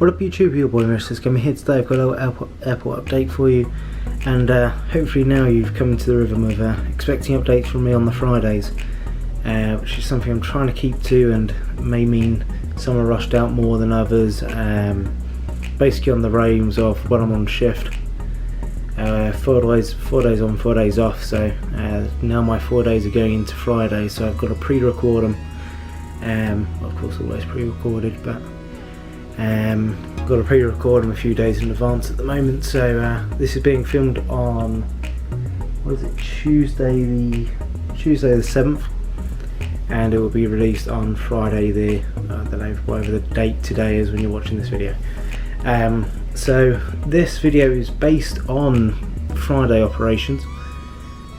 What up YouTube, your boy Mr. Scummy here today. I've got a little airport update for you, and hopefully now you've come into the rhythm of expecting updates from me on the Fridays, which is something I'm trying to keep to, and may mean some are rushed out more than others, basically on the realms of when I'm on shift. 4 days on, 4 days off, so now my 4 days are going into Friday, so I've got to pre-record them, of course always pre-recorded, but got to pre-record them a few days in advance at the moment. So this is being filmed on, what is it, Tuesday the 7th, and it will be released on Friday the I don't know, whatever the date today is when you're watching this video. So this video is based on Friday operations,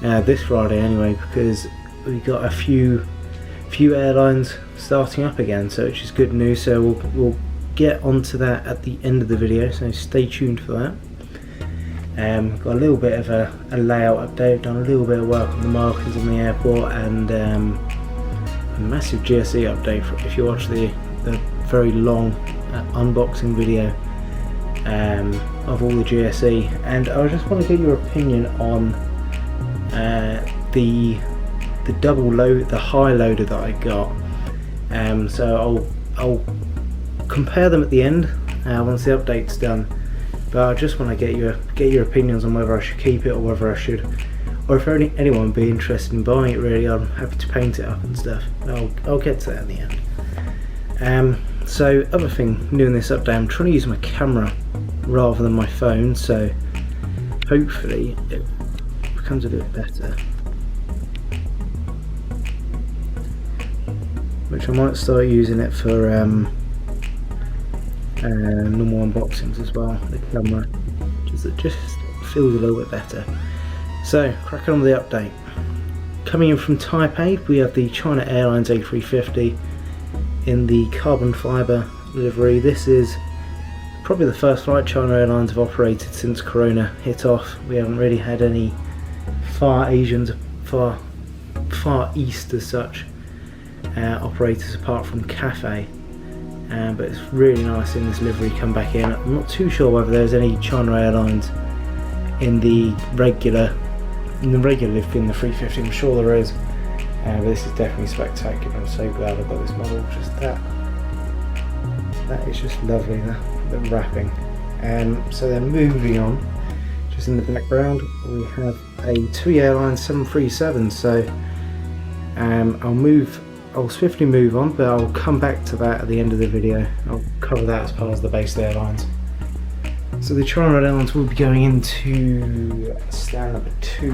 this Friday anyway, because we got a few airlines starting up again, so which is good news. So we'll get onto that at the end of the video, so stay tuned for that. Got a little bit of a layout update, done a little bit of work on the markings on the airport, and a massive GSE update for if you watch the very long unboxing video of all the GSE. And I just want to get your opinion on the double load, the high loader that I got. So I'll compare them at the end once the update's done, but I just want to get your opinions on whether I should keep it or whether I should, or if anyone would be interested in buying it. Really, I'm happy to paint it up and stuff. I'll get to that in the end. So other thing new in this update, I'm trying to use my camera rather than my phone, so hopefully it becomes a bit better, which I might start using it for normal unboxings as well. The camera just feels a little bit better. So cracking on with the update. Coming in from Taipei, we have the China Airlines A350 in the carbon fibre livery. This is probably the first flight China Airlines have operated since Corona hit off. We haven't really had any far east as such operators apart from Cathay. But it's really nice seeing this livery come back in. I'm not too sure whether there's any China Airlines in the regular lift in the 350. I'm sure there is, but this is definitely spectacular. I'm so glad I've got this model. Just that is just lovely, the wrapping. So then moving on, just in the background we have a TUI Airlines 737. So I'll swiftly move on, but I'll come back to that at the end of the video. I'll cover that as part of the base airlines. So the China Airlines will be going into stand number 2.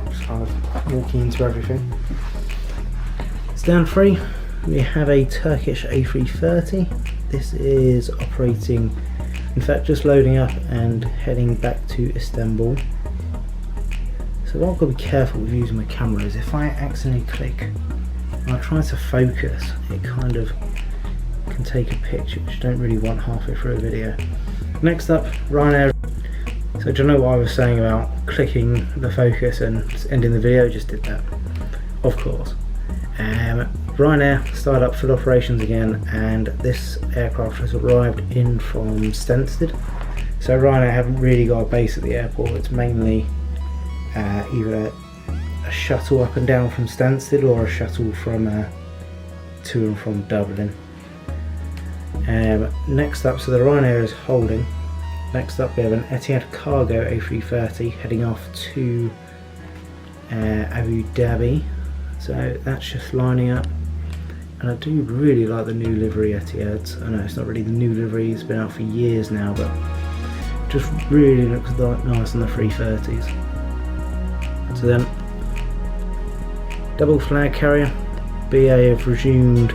Just kind of walking into everything. Stand 3, we have a Turkish A330. This is operating, in fact just loading up and heading back to Istanbul. So what I've got to be careful with using my camera is if I accidentally click and I try to focus, it kind of can take a picture which I don't really want halfway through a video. Next up, Ryanair. So do you know what I was saying about clicking the focus and ending the video? Just did that, of course. Ryanair started up full operations again, and this aircraft has arrived in from Stansted. So Ryanair haven't really got a base at the airport. It's mainly either a shuttle up and down from Stansted or a shuttle from to and from Dublin. Next up, so the Ryanair is holding. Next up we have an Etihad Cargo A330 heading off to Abu Dhabi. So that's just lining up, and I do really like the new livery Etihad's. I know it's not really the new livery, it's been out for years now, but it just really looks nice on the 330s. So then, double flag carrier, BA have resumed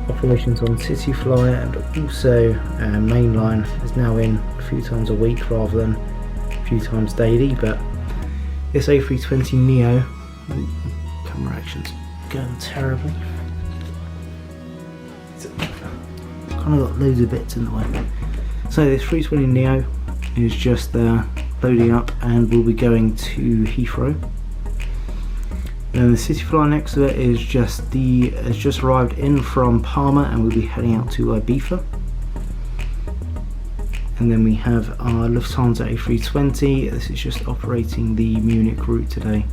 operations on CityFly, and also Mainline is now in a few times a week rather than a few times daily. But this A320neo, camera action's going terribly. It's kind of got loads of bits in the way. So this 320neo is just loading up and we'll be going to Heathrow. And the Cityflyer next to it is has just arrived in from Parma, and we'll be heading out to Ibiza. And then we have our Lufthansa A320. This is just operating the Munich route today,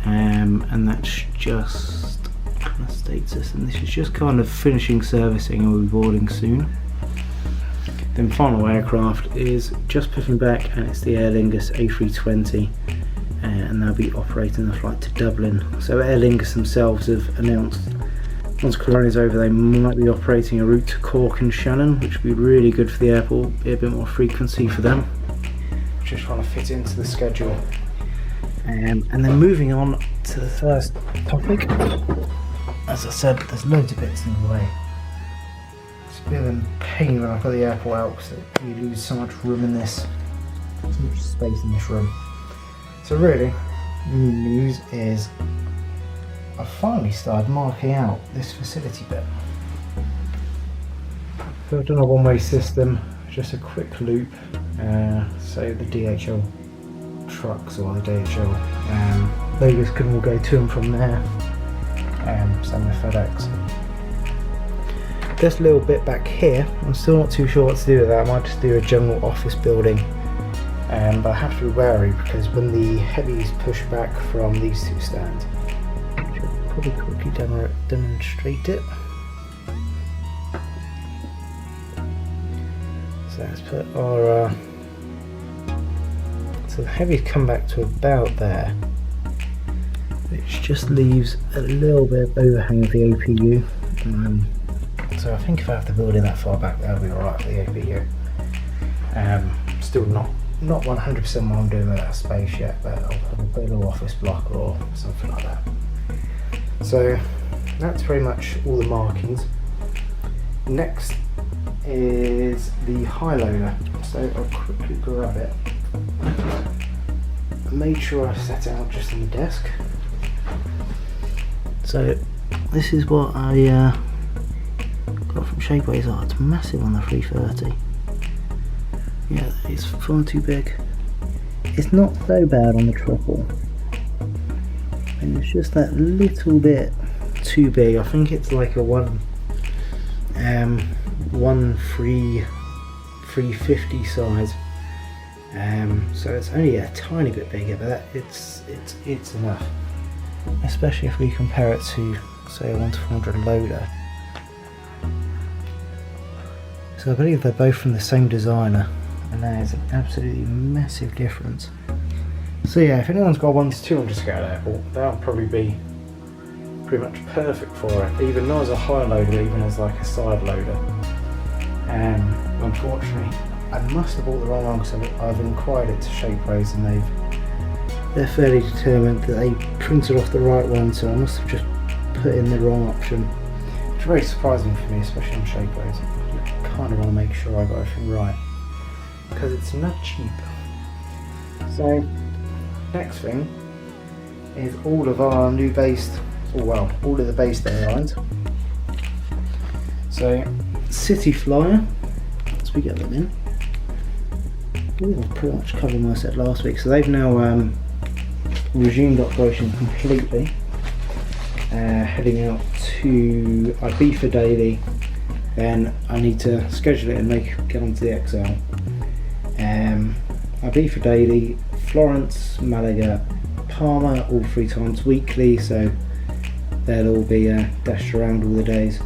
and that's just kind of status. And this is just kind of finishing servicing, and we'll be boarding soon. Then final aircraft is just pushing back, and it's the Aer Lingus A320, and they'll be operating the flight to Dublin. So Aer Lingus themselves have announced once Corona's over, they might be operating a route to Cork and Shannon, which would be really good for the airport, be a bit more frequency for them. Just trying to fit into the schedule. And then moving on to the first topic. As I said, there's loads of bits in the way. It's a bit of a pain when I've got the airport out because you lose so much room in this, so much space in this room. So really, new news is I've finally started marking out this facility bit. So I've done a one-way system, just a quick loop, so the DHL trucks or the DHL logos can all go to and from there, same with FedEx. This little bit back here, I'm still not too sure what to do with that. I might just do a general office building, but I have to be wary because when the heavies push back from these two stands, probably quickly demonstrate it. So let's put our so the heavies come back to about there, which just leaves a little bit of overhang of the APU. So I think if I have to build it that far back, that'll be alright for the APU. Still not 100% what I'm doing with that space yet, but I'll probably put a little office block or something like that. So that's pretty much all the markings. Next is the high loader. So I'll quickly grab it. I made sure I set it out just on the desk. So this is what I got from Shapeways. Oh, it's massive on the 330. Yeah, it's far too big. It's not so bad on the triple. And it's just that little bit too big. I think it's like a 350 size. So it's only a tiny bit bigger, but it's enough. Especially if we compare it to, say, a 1-400 loader. So I believe they're both from the same designer, and that is an absolutely massive difference. So yeah, if anyone's got a 1-200 scale airport, that'll probably be pretty much perfect for it, even not as a high loader, even as like a side loader. Unfortunately, I must have bought the wrong one because I've inquired it to Shapeways, and they're fairly determined that they printed off the right one, so I must have just put in the wrong option. It's very surprising for me, especially on Shapeways. I kind of want to make sure I got everything right, because it's not cheap. So next thing is all of our new based, all of the based airlines. So Cityflyer, as we get them in, I've pretty much covered what I said last week. So they've now resumed operation completely, heading out to Ibiza daily. Then I need to schedule it and get onto the XL. Ibiza daily, Florence, Malaga, Parma, all 3 times weekly, so they'll all be dashed around all the days.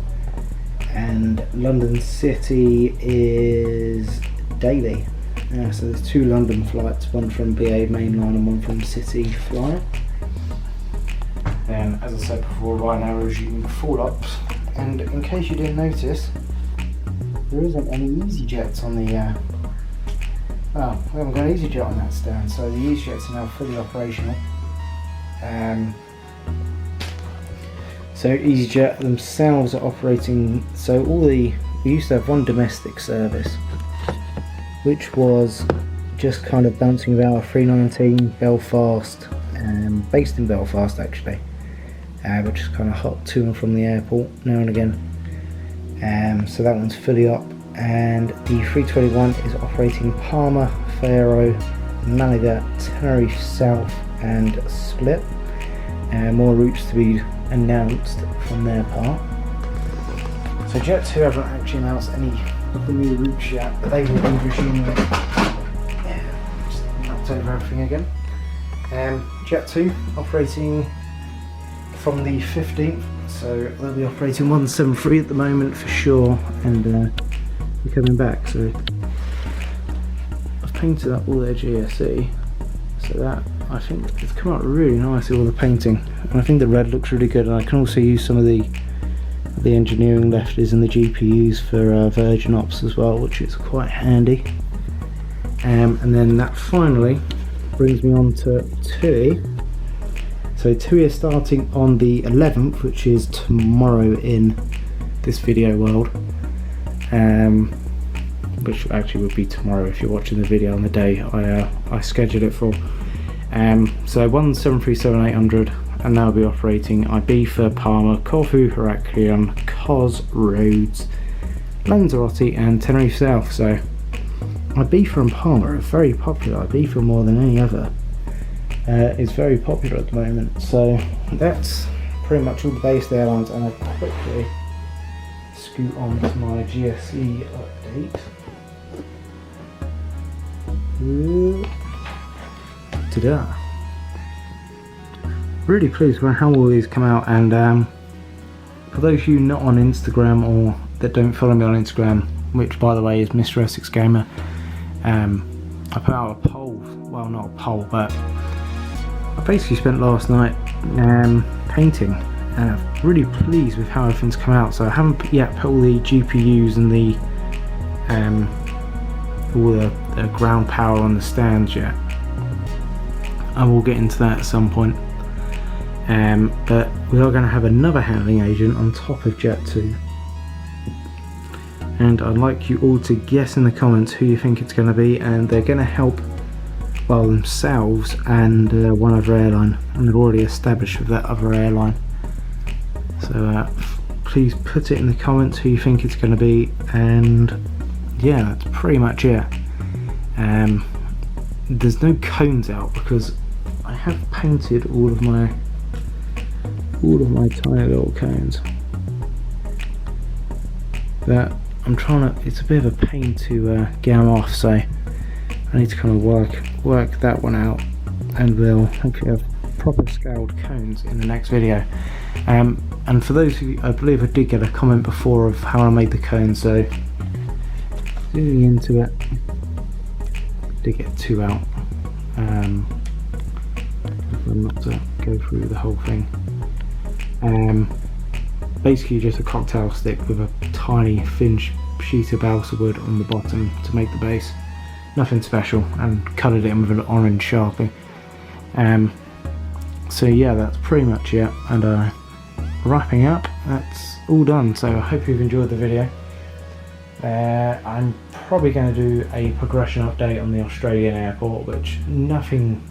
And London City is daily. So there's 2 London flights, one from BA Mainline and one from Cityflyer. Then, as I said before, Ryanair resuming full ops. And in case you didn't notice, there isn't any EasyJets on the well, we haven't got EasyJet on that stand, so the EasyJets are now fully operational. So EasyJet themselves are operating, so we used to have one domestic service, which was just kind of bouncing about 319 Belfast, based in Belfast actually, but just kind of hop to and from the airport now and again. So that one's fully up. And the 321 is operating Palma, Faro, Malaga, Tenerife South and Split. more routes to be announced from their part. So Jet2 haven't actually announced any of the new routes yet, but they will be resuming it. Just knocked over everything again. Jet2 operating from the 15th, so they'll be operating 173 at the moment for sure, and they're coming back. So I've painted up all their GSE, so that I think it's come out really nicely, all the painting, and I think the red looks really good. And I can also use some of the engineering lefties and the GPUs for Virgin Ops as well, which is quite handy. And then that finally brings me on to TUI. So TUI is starting on the 11th, which is tomorrow in this video world, which actually would be tomorrow if you're watching the video on the day I scheduled it for. So 173-800, and they'll be operating Ibiza, Palma, Corfu, Heraklion, Kos, Rhodes, Lanzarote and Tenerife South. So Ibiza and Palma are very popular. Ibiza more than any other is very popular at the moment. So that's pretty much all the based airlines, and I'll quickly scoot on to my GSE update. Ta-da! Really pleased with how all these come out, and for those of you not on Instagram or that don't follow me on Instagram, which by the way is Mr. Essex Gamer, I put out a poll, well not a poll, but I basically spent last night painting, and I'm really pleased with how everything's come out. So I haven't yet put all the GPUs and the all the ground power on the stands yet. I will get into that at some point. But we are going to have another handling agent on top of Jet2, and I'd like you all to guess in the comments who you think it's going to be, and they're going to help, well, themselves and one other airline, and they've already established with that other airline. So please put it in the comments who you think it's going to be, and yeah, that's pretty much it. There's no cones out because I have painted all of my tiny little cones, but I'm trying to, it's a bit of a pain to get them off, so I need to kind of work that one out, and we'll hopefully have proper scaled cones in the next video. And for those of you, I believe I did get a comment before of how I made the cones, so zooming into it, I did get two out. Not to go through the whole thing. Basically just a cocktail stick with a tiny thin sheet of balsa wood on the bottom to make the base. Nothing special, and coloured it in with an orange Sharpie. So yeah, that's pretty much it, and wrapping up, that's all done. So I hope you've enjoyed the video. I'm probably going to do a progression update on the Australian airport, which nothing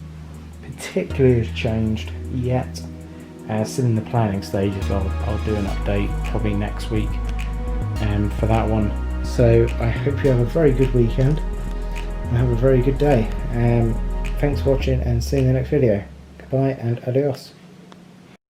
particularly has changed yet. Still in the planning stages. I'll do an update probably next week for that one. So I hope you have a very good weekend and have a very good day. Thanks for watching, and see you in the next video. Goodbye and adios.